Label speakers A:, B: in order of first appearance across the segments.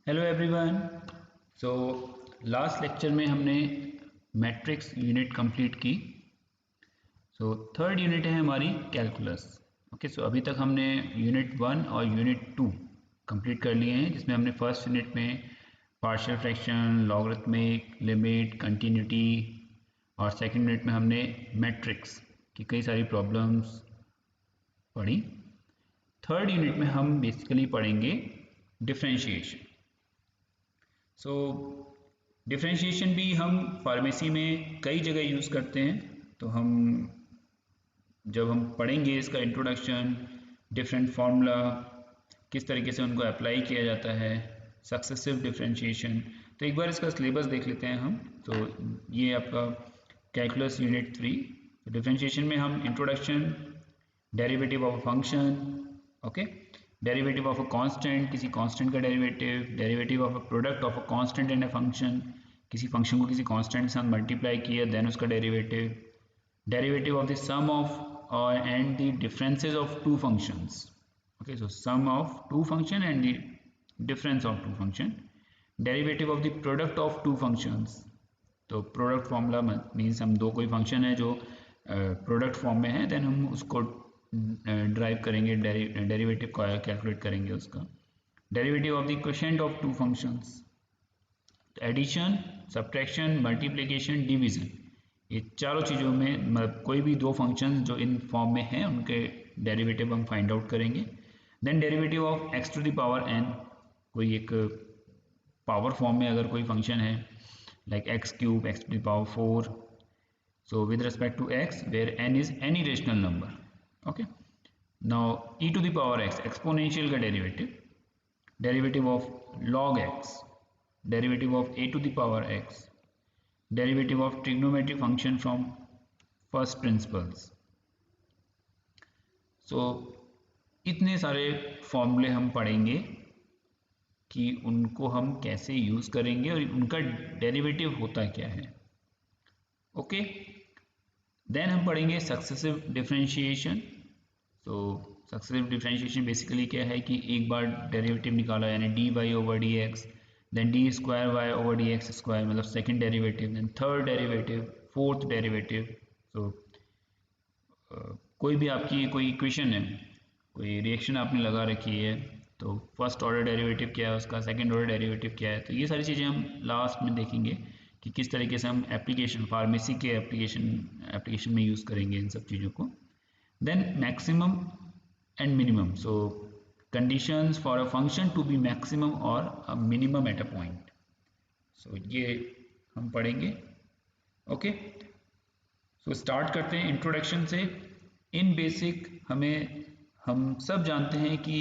A: Hello everyone. So last lecture में हमने matrix unit complete की। थर्ड यूनिट है हमारी कैलकुलस। ओके, सो अभी तक हमने यूनिट 1 और यूनिट 2 कंप्लीट कर लिए हैं, जिसमें हमने फर्स्ट यूनिट में partial fraction, logarithmic, limit, continuity, और सेकंड यूनिट में हमने मैट्रिक्स की कई सारी प्रॉब्लम्स पढ़ी। थर्ड यूनिट में हम बेसिकली पढ़ेंगे डिफरेंशिएशन। डिफरेंशिएशन भी हम फार्मेसी में कई जगह यूज़ करते हैं। तो जब हम पढ़ेंगे इसका इंट्रोडक्शन, डिफरेंट फार्मूला, किस तरीके से उनको अप्लाई किया जाता है, सक्सेसिव डिफरेंशिएशन। तो एक बार इसका सिलेबस देख लेते हैं हम। तो ये आपका कैलकुलस यूनिट 3। डिफरेंशिएशन में हम introduction, derivative of a function, okay, derivative of a constant, किसी कांस्टेंट का derivative, derivative of a product of a constant and a function, किसी फंक्शन को किसी कांस्टेंट के साथ मल्टीप्लाई किया देन उसका derivative, derivative of the sum of and the differences of two functions. Okay, so sum of two function and the difference of two function, derivative of the product of two functions. तो product formula means हम दो कोई function है जो product form में है, then हम उसको ड्राइव करेंगे, डेरिवेटिव कैलकुलेट करेंगे उसका, derivative of the quotient of two functions, addition, subtraction, multiplication, division. ये चारों चीज़ों में मतलब कोई भी दो फंक्शंस जो इन फॉर्म में हैं उनके डेरिवेटिव हम फाइंड आउट करेंगे। Then derivative of x to the power n, कोई एक पावर फॉर्म में अगर कोई फंक्शन है like x cube, x to the power 4, so with respect to x where n is any rational number. Okay, now e to the power x, exponential का derivative, derivative of log x, derivative of a to the power x, derivative of trigonometric function from first principles. So इतने सारे फॉर्मूले हम पढ़ेंगे कि उनको हम कैसे यूज़ करेंगे और उनका डेरिवेटिव होता क्या है। ओके, देन हम पढ़ेंगे सक्सेसिव डिफरेंशिएशन। तो सक्सेसिव डिफरेंशिएशन बेसिकली क्या है कि एक बार डेरिवेटिव निकाला यानी d y over d x, then d square y over d x square, मतलब second derivative, then third derivative, fourth derivative. तो कोई भी आपकी कोई इक्वेशन है, कोई रिएक्शन आपने लगा रखी है, तो फर्स्ट ऑर्डर डेरिवेटिव क्या है उसका, सेकंड ऑर्डर डेरिवेटिव क्या है। तो ये सारी चीज़ें हम लास्ट में देखेंगे कि किस तरीके से हम एप्लीकेशन, फार्मेसी के एप्लीकेशन में यूज़ करेंगे इन सब चीज़ों को। Then maximum and minimum, so conditions for a function to be maximum और a minimum at a point. So ये हम पढ़ेंगे। ओके, सो स्टार्ट करते हैं इंट्रोडक्शन से। इन बेसिक हम सब जानते हैं कि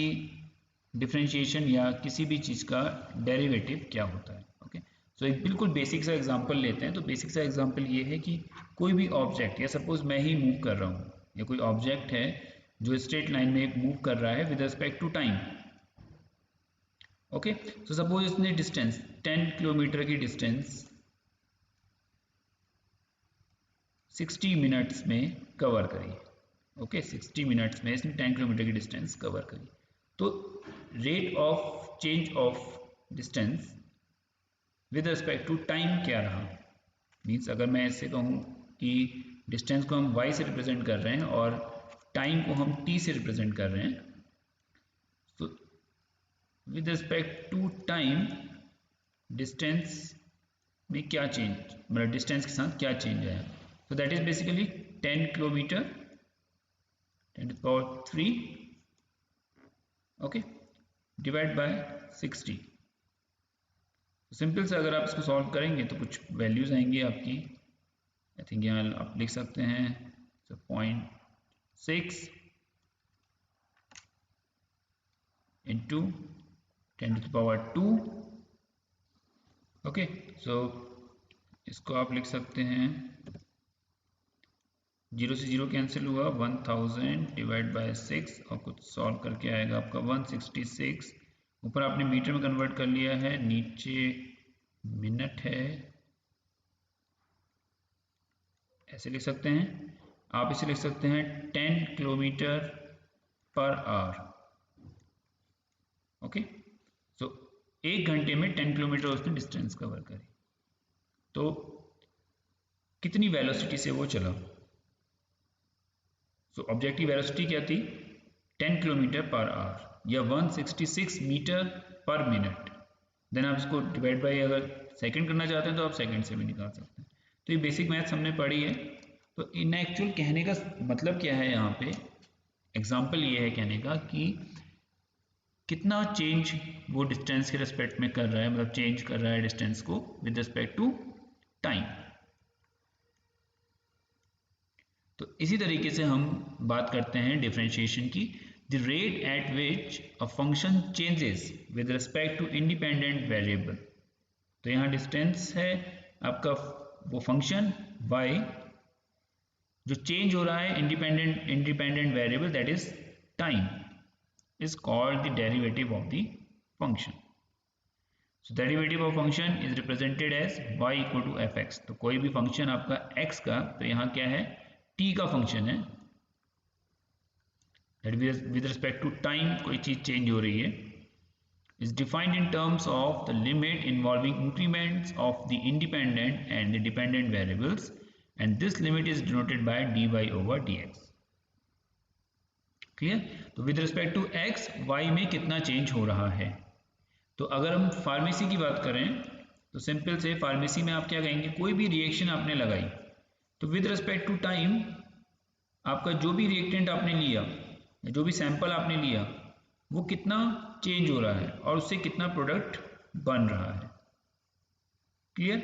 A: डिफरेंशिएशन या किसी भी चीज़ का डेरिवेटिव क्या होता है। ओके, सो एक बिल्कुल बेसिक सा एग्जांपल लेते हैं। तो बेसिक सा एग्जांपल ये है कि कोई भी ऑब्जेक्ट, या सपोज मैं ही मूव कर रहा हूँ, या कोई ऑब्जेक्ट है जो स्ट्रेट लाइन में मूव कर रहा है with respect to time. Okay, so suppose इसने डिस्टेंस 10 किलोमीटर की डिस्टेंस 60 मिनट्स में कवर करी। ओके, 60 मिनट्स में इसने 10 किलोमीटर की डिस्टेंस कवर करी। तो rate of change of distance with respect to time क्या रहा। मीन्स अगर मैं ऐसे कहूँ कि डिस्टेंस को हम y से रिप्रेजेंट कर रहे हैं और टाइम को हम t से रिप्रेजेंट कर रहे हैं, तो with respect to time distance में क्या चेंज, मतलब डिस्टेंस के साथ क्या चेंज है। तो that is basically 10 kilometre 10 to the power 3, okay, divide by 60। Simple से अगर आप इसको सॉल्व करेंगे तो कुछ वैल्यूज आएंगी आपकी। आई थिंक यहाँ आप लिख सकते हैं 0.6 into 10 to the power 2। Okay, so इसको आप लिख सकते हैं, 0 से 0 कैंसिल हुआ, 1000 डिवाइड बाय 6 और कुछ सॉल्व करके आएगा आपका 166। ऊपर आपने मीटर में कन्वर्ट कर लिया है, नीचे मिनट है, ऐसे लिख सकते हैं। आप इसे लिख सकते हैं 10 किलोमीटर पर आवर। ओके, सो 1 घंटे में 10 किलोमीटर उसने डिस्टेंस कवर करी, तो कितनी वेलोसिटी से वो चला। सो ऑब्जेक्टिव वेलोसिटी क्या थी, 10 किलोमीटर पर आवर या 166 मीटर पर मिनट। देन आप इसको डिवाइड बाय अगर सेकंड करना चाहते हैं तो आप सेकंड से भी निकाल सकते हैं। तो ये बेसिक मैथ्स हमने पढ़ी है। तो इन एक्चुअल कहने का मतलब क्या है, यहाँ पे एग्जांपल ये है कहने का कि कितना चेंज वो डिस्टेंस के रिस्पेक्ट में कर रहा है, मतलब चेंज कर रहा है डिस्टेंस को विद रिस्पेक्ट टू टाइम। तो इसी तरीके से हम बात करते हैं डिफरेंशिएशन की, the rate at which a function changes with respect to independent variable. तो यहाँ डिस्टेंस है आपका वो फंक्शन y जो चेंज हो रहा है independent variable that is time is called the derivative of the function. So derivative of function is represented as y equal to fx. तो कोई भी फंक्शन आपका x का, तो यहाँ क्या है, t का फंक्शन है, that with respect to time कोई चीज चेंज हो रही है, is defined in terms of the limit involving increments of the independent and the dependent variables, and this limit is denoted by dy over dx. Clear. तो with respect to x y में कितना change हो रहा है। तो अगर हम pharmacy की बात करें तो सिंपल से फार्मेसी में आप क्या कहेंगे, कोई भी रिएक्शन आपने लगाई तो विद रिस्पेक्ट टू टाइम आपका जो भी रिएक्टेंट आपने लिया, जो भी सैंपल आपने लिया, वो कितना चेंज हो रहा है और उससे कितना प्रोडक्ट बन रहा है। क्लियर।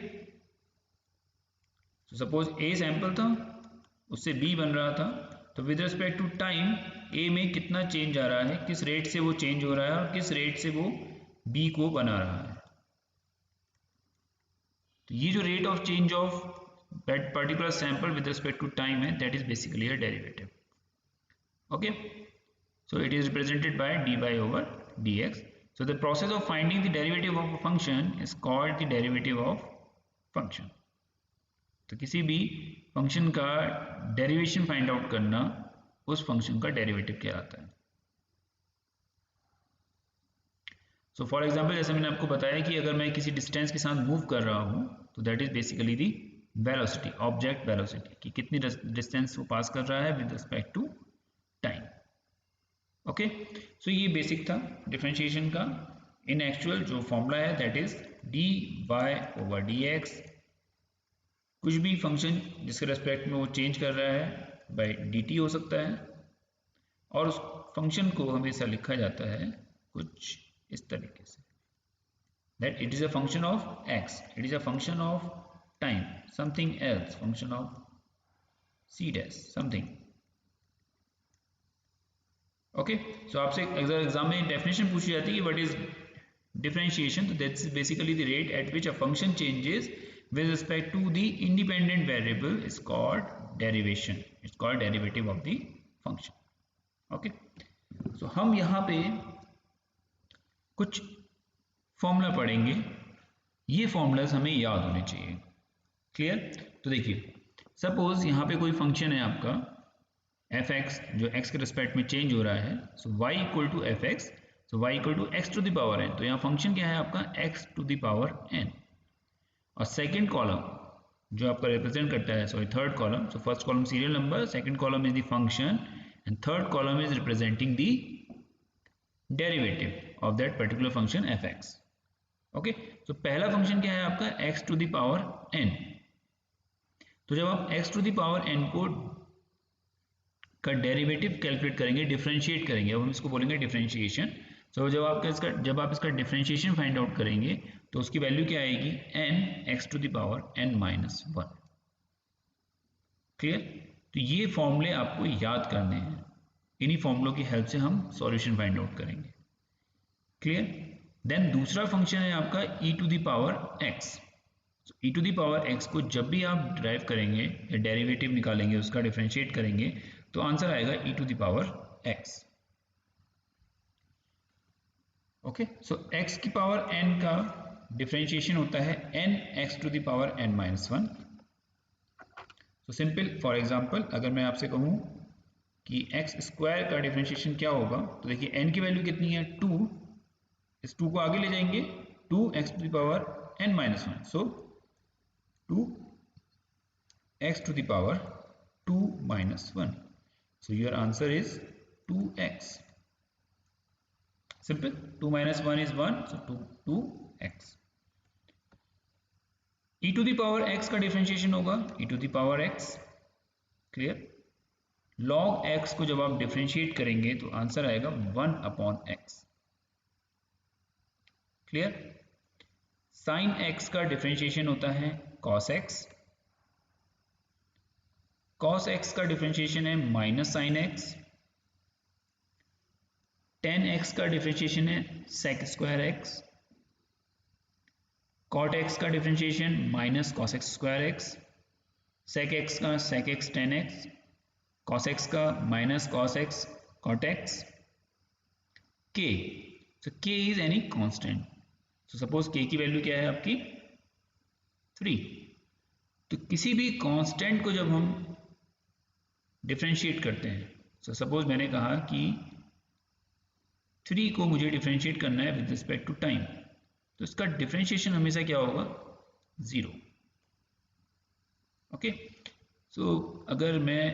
A: तो सपोज ए सैंपल था, उससे बी बन रहा था, तो विद रिस्पेक्ट टू टाइम ए में कितना चेंज आ रहा है, किस रेट से वो चेंज हो रहा है और किस रेट से वो बी को बना रहा है। तो ये जो rate of change of that particular sample with respect to time है, that is basically a derivative. Okay, so it is represented by dy over dx. So the process of finding the derivative of a function is called the derivative of function. तो किसी भी function का derivation find out करना उस function का derivative कहलाता है। So for example जैसे मैंने आपको बताया कि अगर मैं किसी डिस्टेंस के साथ मूव कर रहा हूं तो that is basically the velocity, object velocity, कि कितनी डिस्टेंस वो पास कर रहा है with respect to time. Okay, so ये बेसिक था डिफरेंशिएशन का। इन एक्चुअल जो फॉर्मूला है that is dy over dx, कुछ भी फंक्शन जिसके रेस्पेक्ट में वो चेंज कर रहा है बाय dt हो सकता है, और उस फंक्शन को हमेशा लिखा जाता है कुछ इस तरीके से, that it is a function of x, it is a function of time, something else, function of c dash something. Okay, so आपसे अगर एग्जाम में डेफिनेशन पूछी जाती है व्हाट इज डिफरेंशिएशन, तो that's basically the rate at which a function changes with respect to the independent variable is called derivation, it's called derivative of the function. Okay, so हम यहाँ पे कुछ formula पढ़ेंगे, ये फॉर्मूलाज हमें याद होने चाहिए। क्लियर। तो देखिए सपोज यहाँ पे कोई फंक्शन है आपका fx जो x के रिस्पेक्ट में चेंज हो रहा है, so y equal to fx, so y equal to x to the power n। तो यहाँ फंक्शन क्या है आपका x to the power n, और सेकेंड कॉलम जो आपका रिप्रेजेंट करता है, sorry third column, so first column serial number, second column is the function and third column is representing the derivative of that particular function fx। Okay, तो पहला function क्या है आपका x to the power n। तो जब आप x to the power n को का डेरिवेटिव कैलकुलेट करेंगे, डिफरेंशिएट करेंगे, अब हम इसको बोलेंगे डिफरेंशिएशन। सो जब आप इसका डिफरेंशिएशन फाइंड आउट करेंगे तो उसकी वैल्यू क्या आएगी, n x to the power n minus 1। Clear. तो ये फॉर्मूले आपको याद करने हैं, इन्हीं फॉर्मूलों की हेल्प से हम सॉल्यूशन फाइंड आउट करेंगे। क्लियर। देन दूसरा फंक्शन है आपका e to the power x। e to the power x को जब भी आप ड्राइव करेंगे या डेरिवेटिव निकालेंगे, उसका डिफरेंशिएट करेंगे, तो आंसर आएगा e to the power x। Okay, so x की पावर n का डिफरेंशिएशन होता है n x to the power n minus 1। तो सिंपल फॉर एग्जांपल अगर मैं आपसे कहूं कि x स्क्वायर का डिफरेंशिएशन क्या होगा, तो देखिए n की वैल्यू कितनी है 2, इस 2 को आगे ले जाएंगे 2x to the power n minus 1. So 2x to the power 2 minus 1. So your answer is 2x. Simple. 2 minus 1 is 1. So 2x. e to the power x का डिफरेंशिएशन होगा e to the power x. Clear. log x को जब आप differentiate करेंगे तो answer आएगा 1 upon x. Clear. Sine x का differentiation होता है cos x. cos x का डिफरेंशिएशन है minus sine x. tan x का डिफरेंशिएशन है sec square x. cot x का differentiation minus cos x square x. sec x का sec x tan x. cos x का minus cos x cot x. k, so k is any constant. so suppose k की value क्या है आपकी 3. तो किसी भी कांस्टेंट को जब हम डिफरेंशिएट करते हैं, so suppose मैंने कहा कि 3 को मुझे डिफरेंशिएट करना है विद रिस्पेक्ट टू टाइम, तो इसका डिफरेंशिएशन हमेशा क्या होगा 0. ओके. सो अगर मैं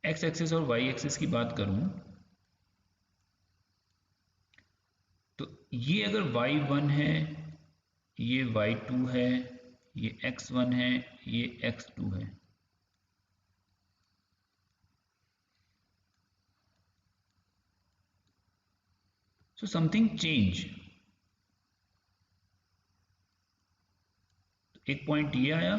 A: x एक्सिस और y एक्सिस की बात करूं तो ये अगर y1 है, ये y2 है, ये x1 है, ये x2 है. So something change. एक पॉइंट ये आया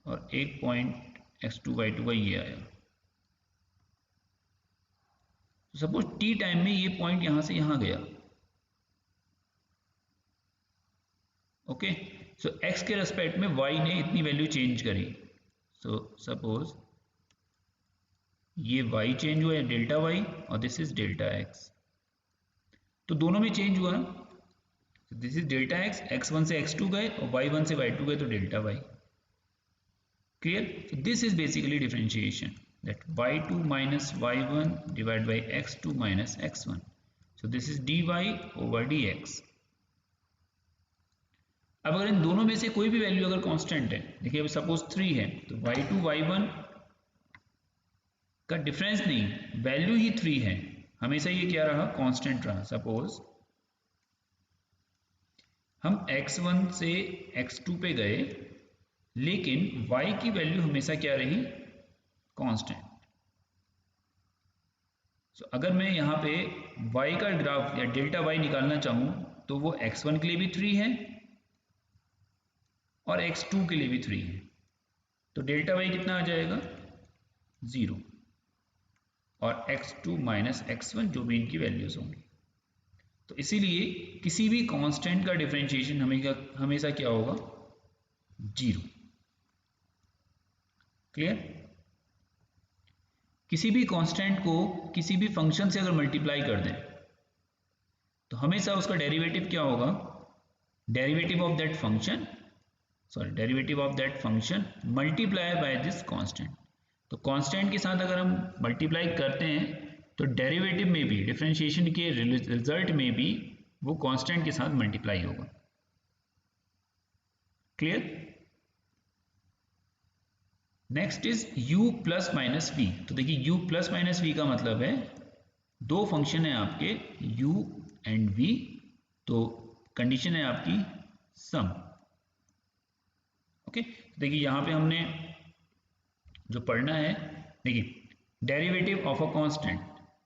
A: और एक पॉइंट x2 y2 का ये आया. सपोज t टाइम में ये पॉइंट यहां से यहां गया. ओके. सो x के रेस्पेक्ट में y ने इतनी वैल्यू चेंज करी. सो सपोज ये y चेंज हुआ है डेल्टा y और दिस इज डेल्टा x. तो दोनों में चेंज हुआ. This is delta x, x1 से x2 गए और y1 से y2 गए तो delta y. Clear. so this is basically differentiation, that y2 minus y1 divided by x2 minus x1. so this is dy over dx. अब अगर इन दोनों में से कोई भी वैल्यू अगर कांस्टेंट है, देखिए अब सपोज 3 है तो y2 y1 का डिफरेंस नहीं, वैल्यू ही 3 है, हमेशा ये क्या रहा कांस्टेंट रहा. सपोज हम x1 से x2 पे गए लेकिन y की वैल्यू हमेशा क्या रही कांस्टेंट. सो अगर मैं यहाँ पे y का ग्राफ या डेल्टा y निकालना चाहूं तो वो x1 के लिए भी 3 है और x2 के लिए भी 3 है. तो डेल्टा y कितना आ जाएगा 0 और x2 माइनस x1 जो भी इनकी वैल्यूज होंगी. तो इसीलिए किसी भी कांस्टेंट का डिफरेंशिएशन हमेशा क्या होगा 0. क्लियर. किसी भी कांस्टेंट को किसी भी फंक्शन से अगर मल्टीप्लाई कर दें तो हमेशा उसका डेरिवेटिव क्या होगा, derivative of that function, derivative of that function multiply by this constant. तो कांस्टेंट के साथ अगर हम मल्टीप्लाई करते हैं तो डेरिवेटिव में भी, डिफरेंशिएशन के रिजल्ट में भी वो कांस्टेंट के साथ मल्टीप्लाई होगा. Clear. Next is u plus minus v. तो देखिए u प्लस माइनस v का मतलब है दो फंक्शन है आपके u एंड v, तो कंडीशन है आपकी सम. ओके. देखिए यहां पे हमने जो पढ़ना है, देखिए डेरिवेटिव ऑफ अ कांस्टेंट,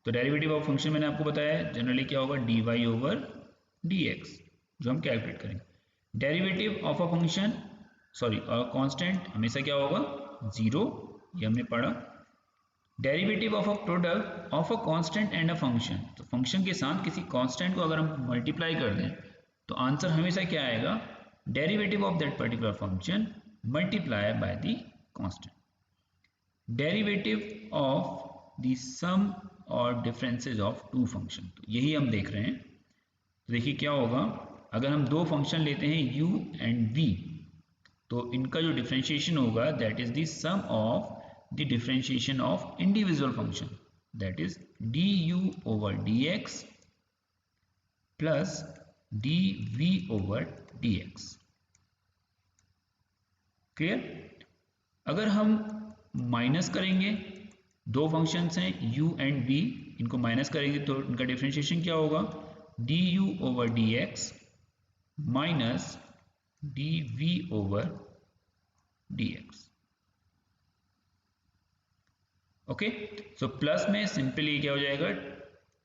A: तो डेरिवेटिव ऑफ फंक्शन मैंने आपको बताया जनरली क्या होगा dy ओवर dx, जो हम कैलकुलेट करेंगे. Derivative of a function constant हमेशा क्या होगा 0, ये हमने पढ़ा. Derivative of a product of a constant and a function, तो फंक्शन के साथ किसी कांस्टेंट को अगर हम मल्टीप्लाई कर दें तो आंसर हमेशा क्या आएगा derivative of that particular function multiply by the constant. Derivative of the sum और डिफरेंसेस ऑफ टू फंक्शन, तो यही हम देख रहे हैं. तो देखिए क्या होगा अगर हम दो फंक्शन लेते हैं u एंड v, तो इनका जो डिफरेंशिएशन होगा that is the sum of the differentiation of individual function, that is du over dx plus dv/dx। Clear. अगर हम माइनस करेंगे, दो फंक्शंस हैं u एंड v, इनको माइनस करेंगे तो इनका डिफरेंशिएशन क्या होगा, du/dx minus dv/dx। Okay, so plus में सिंपली क्या हो जाएगा,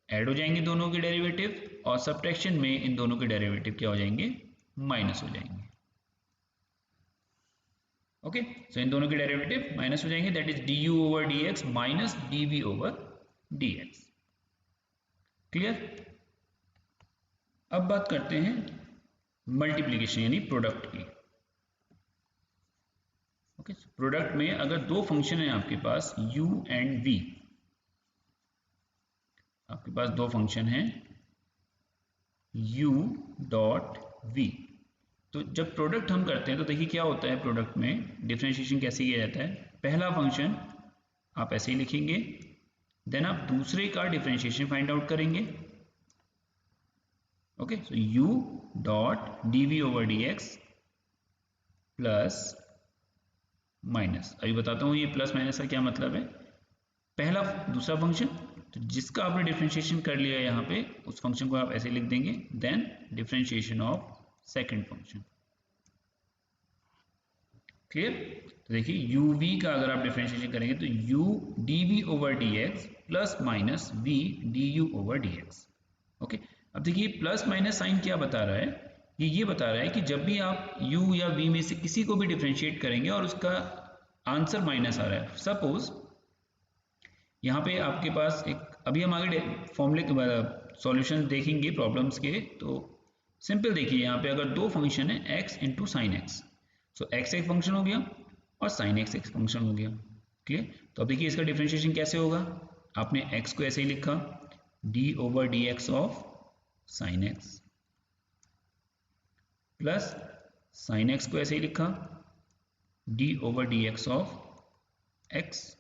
A: ऐड हो जाएंगे दोनों के डेरिवेटिव, और सब्ट्रैक्शन में इन दोनों के डेरिवेटिव क्या हो जाएंगे, माइनस हो जाएंगे। ओके, सो इन दोनों के डेरिवेटिव माइनस हो जाएंगे, that is du/dx minus dv/dx। Clear. अब बात करते हैं मल्टीप्लीकेशन यानी प्रोडक्ट की। ओके, प्रोडक्ट में अगर दो फंक्शन है आपके पास u एंड v, आपके पास दो फंक्शन हैं u.v, तो जब प्रोडक्ट हम करते हैं तो देखिए क्या होता है, प्रोडक्ट में डिफरेंशिएशन कैसे किया जाता है, पहला फंक्शन आप ऐसे ही लिखेंगे, देन आप दूसरे का डिफरेंशिएशन फाइंड आउट करेंगे। ओके, सो u.dv/dx प्लस माइनस, अभी बताता हूँ ये प्लस माइनस का क्या मतलब है। पहला दूसरा फंक्शन, तो जिसका आपने डिफरेंशिएशन कर लिया यहाँ पे, उस फंक्शन को आप ऐसे लिख देंगे, then differentiation of second function. Clear. तो देखिए uv का अगर आप डिफरेंशिएशन करेंगे तो u dv/dx plus minus v du/dx। Okay, अब देखिए प्लस माइनस साइन क्या बता रहा है, ये बता रहा है कि जब भी आप u या v में से किसी को भी डिफरेंशिएट करेंगे और उसका आंसर माइनस आ रहा है, सपोज यहाँ पे आपके पास एक, अभी हम आगे फॉर्मूले सॉल्यूशन देखेंगे प्रॉब्लम्स के, तो सिंपल देखिए यहाँ पे अगर दो फंक्शन है x इंटू साइन एक्स, सो x एक फंक्शन हो गया और साइन एक्स एक फंक्शन हो गया। क्लियर। तो अब देखिए इसका डिफरेंशिएशन कैसे होगा, आपने x को ऐसे ही लिखा d/dx of sine x, plus sine x को ऐसे ही लिखा d/dx ऑफ x,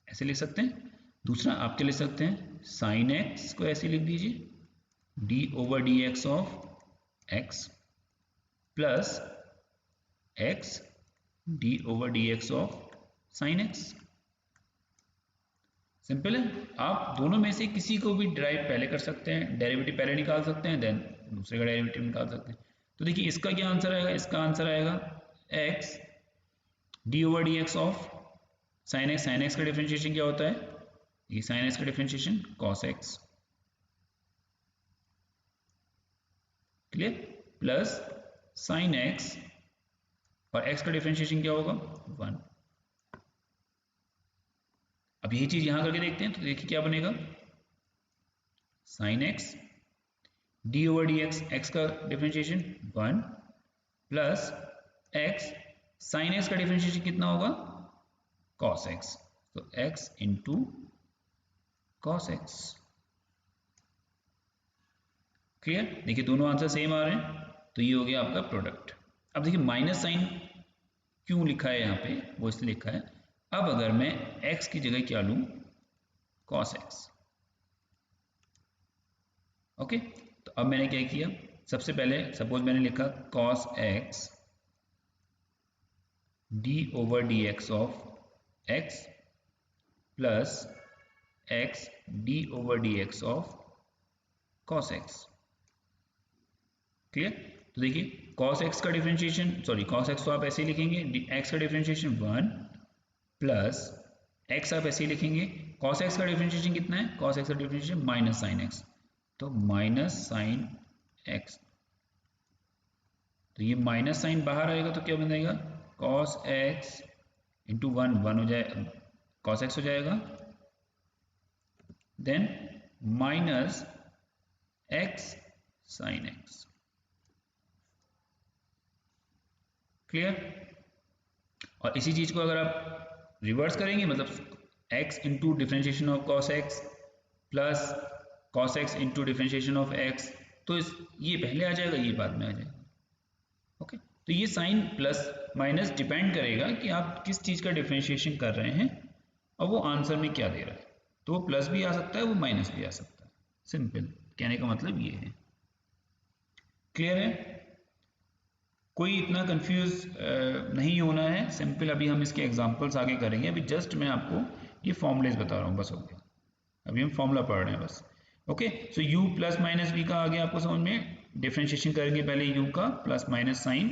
A: ऐसे लिख सकते हैं। दूसरा आप क्या लिख सकते हैं, साइन एक्स को ऐसे लिख दीजिए d/dx of x plus x d/dx of sine x. Simple है, आप दोनों में से किसी को भी डिराइव पहले कर सकते हैं, डेरिवेटिव पहले निकाल सकते हैं, देन दूसरे का डेरिवेटिव निकाल सकते हैं। तो देखिए इसका क्या आंसर आएगा, इसका आंसर आएगा x d/dx of sine x. Sine x का डिफरेंशिएशन क्या होता है, ये साइन एक्स का differentiation cos x. Clear. Plus sine x और x का डिफरेंशिएशन क्या होगा, 1। अब यही चीज यहां करके देखते हैं, तो देखिए क्या बनेगा, साइन एक्स d/dx, x का differentiation 1 plus x, sine x का डिफरेंशिएशन कितना होगा, cos x, तो x into cos x। Clear. देखिए दोनों आंसर सेम आ रहे हैं, तो ये हो गया आपका प्रोडक्ट। अब देखिए माइनस साइन क्यों लिखा है यहाँ पे, वो इसलिए लिखा है, अब अगर मैं x की जगह क्या लूं, cos x। ओके, तो अब मैंने क्या किया, सबसे पहले सपोज मैंने लिखा cos x d/dx of x plus x d/dx of cos x। Clear. तो देखिए cos x का डिफरेंशिएशन, सॉरी cos x तो आप ऐसे ही लिखेंगे, x का डिफरेंशिएशन 1 प्लस x आप ऐसे ही लिखेंगे, cos x का डिफरेंशिएशन कितना है, cos x का डिफरेंशिएशन माइनस साइन x, तो माइनस साइन x। तो ये माइनस साइन बाहर आएगा तो क्या बनेगा, cos x इंटू 1 1 हो जाए, cos x हो जाएगा, then minus x sine x। Clear. और इसी चीज को अगर आप रिवर्स करेंगे, मतलब x into differentiation of cos x plus cos x into differentiation of x, तो ये पहले आ जाएगा, ये बाद में आ जाएगा। ओके, तो ये साइन प्लस माइनस डिपेंड करेगा कि आप किस चीज का डिफरेंशिएशन कर रहे हैं और वो आंसर में क्या दे रहा है, तो वो प्लस भी आ सकता है, वो माइनस भी आ सकता है। सिंपल कहने का मतलब ये है। क्लियर है? कोई इतना कंफ्यूज नहीं होना है, सिंपल। अभी हम इसके एग्जांपल्स आगे करेंगे, अभी जस्ट मैं आपको ये फॉर्मूलेज बता रहा हूँ, बस हो गया। अभी हम फॉर्मूला पढ़ रहे हैं बस। ओके, सो u प्लस माइनस v का आ गया आपको समझ में। डिफरेंशिएशन करेंगे पहले u का, plus minus sine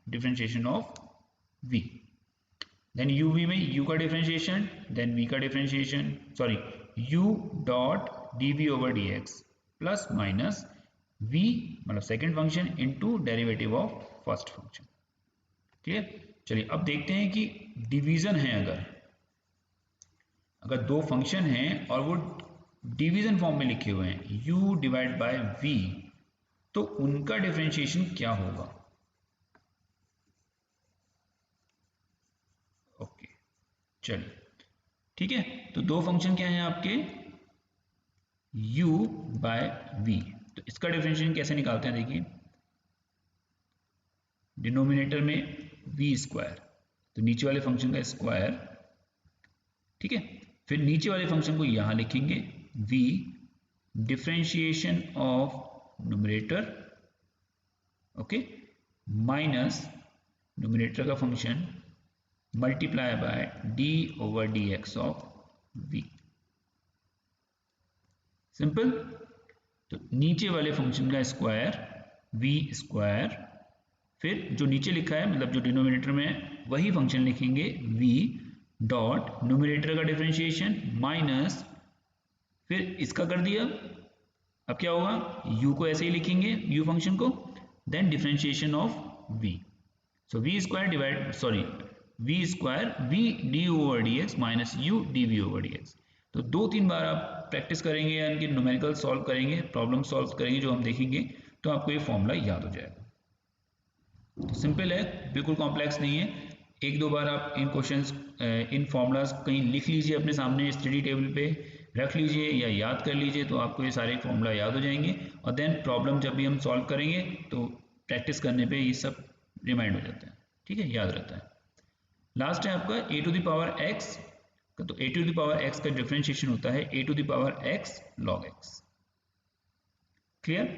A: differentiation of v, then uv में u का डिफरेंशिएशन, देन v का differentiation, sorry u dot dv over dx plus minus v मतलब second function into derivative of first function. Clear? चलिए अब देखते हैं कि डिवीजन है, अगर दो फंक्शन हैं और वो डिवीजन फॉर्म में लिखे हुए हैं u डिवाइड बाय v, तो उनका डिफरेंशिएशन क्या होगा? ओके चलिए ठीक है, तो दो फंक्शन क्या हैं आपके, u बाय v, तो इसका डिफरेंशिएशन कैसे निकालते हैं देखिए। डिनोमिनेटर में v स्क्वायर, तो नीचे वाले फंक्शन का स्क्वायर, ठीक है, फिर नीचे वाले फंक्शन को यहां लिखेंगे v differentiation of numerator, okay, minus numerator का function multiply by d over dx of v। Simple. तो नीचे वाले फंक्शन का स्क्वायर v स्क्वायर, फिर जो नीचे लिखा है मतलब जो डिनोमिनेटर में वही फंक्शन लिखेंगे v डॉट न्यूमरेटर का डिफरेंशिएशन माइनस, फिर इसका कर दिया, अब क्या होगा, u को ऐसे ही लिखेंगे u फंक्शन को, then differentiation of v, so v square divide sorry v square v d over dx minus u dv over dx। तो दो तीन बार आप प्रैक्टिस करेंगे या इनके न्यूमेरिकल सॉल्व करेंगे, प्रॉब्लम सॉल्व करेंगे जो हम देखेंगे, तो आपको ये फॉर्मूला याद हो जाएगा। तो सिंपल है, बिल्कुल कॉम्प्लेक्स नहीं है। एक दो बार आप इन क्वेश्चंस इन फॉर्मूलाज कहीं लिख लीजिए, अपने सामने स्टडी टेबल पे रख लीजिए या याद कर लीजिए, तो आपको ये सारे फॉर्मूला याद हो जाएंगे, और देन प्रॉब्लम जब भी हम सॉल्व करेंगे तो प्रैक्टिस करने पे ये सब रिमाइंड हो जाता है, ठीक है, याद रहता है। लास्ट है आपका a to the power x, तो a to the power x का डिफरेंशिएशन होता है a to the power x log x। Clear?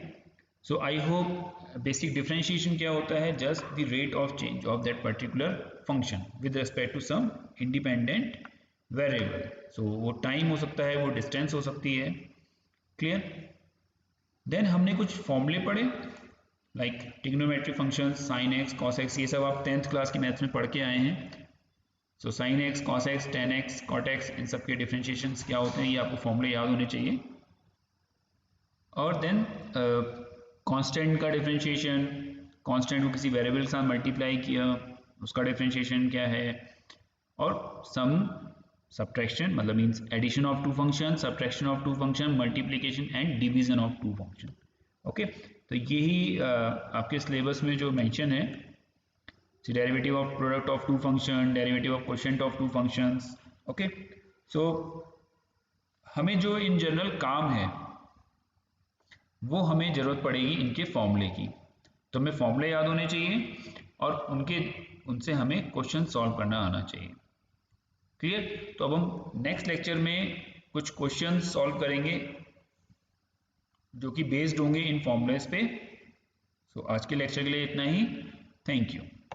A: So I hope basic differentiation क्या होता है, just the rate of change of that particular function with respect to some independent variable. So वो time हो सकता है, वो डिस्टेंस हो सकती है। क्लियर? देन हमने कुछ फॉर्मूले पढ़े like trigonometric function, sign x, cos x, ये सब आप 10th क्लास की मैथ्स में पढ़ के आए हैं। So sine x, cos x, tan x, cot x, इन सब के डिफरेंशिएशन क्या होते हैं, ये आपको फॉर्मूले याद होने चाहिए। और देन कांस्टेंट का डिफरेंशिएशन, कांस्टेंट को किसी वेरिएबल के साथ मल्टीप्लाई किया, उसका डिफरेंशिएशन क्या है, और सम सब्ट्रैक्शन मतलब means addition of two function, subtraction of two function, multiplication and division of two function. Okay, तो यही आपके सिलेबस में जो मेंशन है, derivative of product of two function, derivative of quotient of two functions. Okay, so हमें जो in general काम है वो हमें जरूरत पड़ेगी इनके फॉर्मूले की, तो हमें फॉर्मूले याद होने चाहिए और उनसे हमें क्वेश्चन सॉल्व करना आना चाहिए। क्लियर? तो अब हम नेक्स्ट लेक्चर में कुछ क्वेश्चन सॉल्व करेंगे जो कि बेस्ड होंगे इन फॉर्मूलेस पे। सो आज के लेक्चर के लिए इतना ही। Thank you.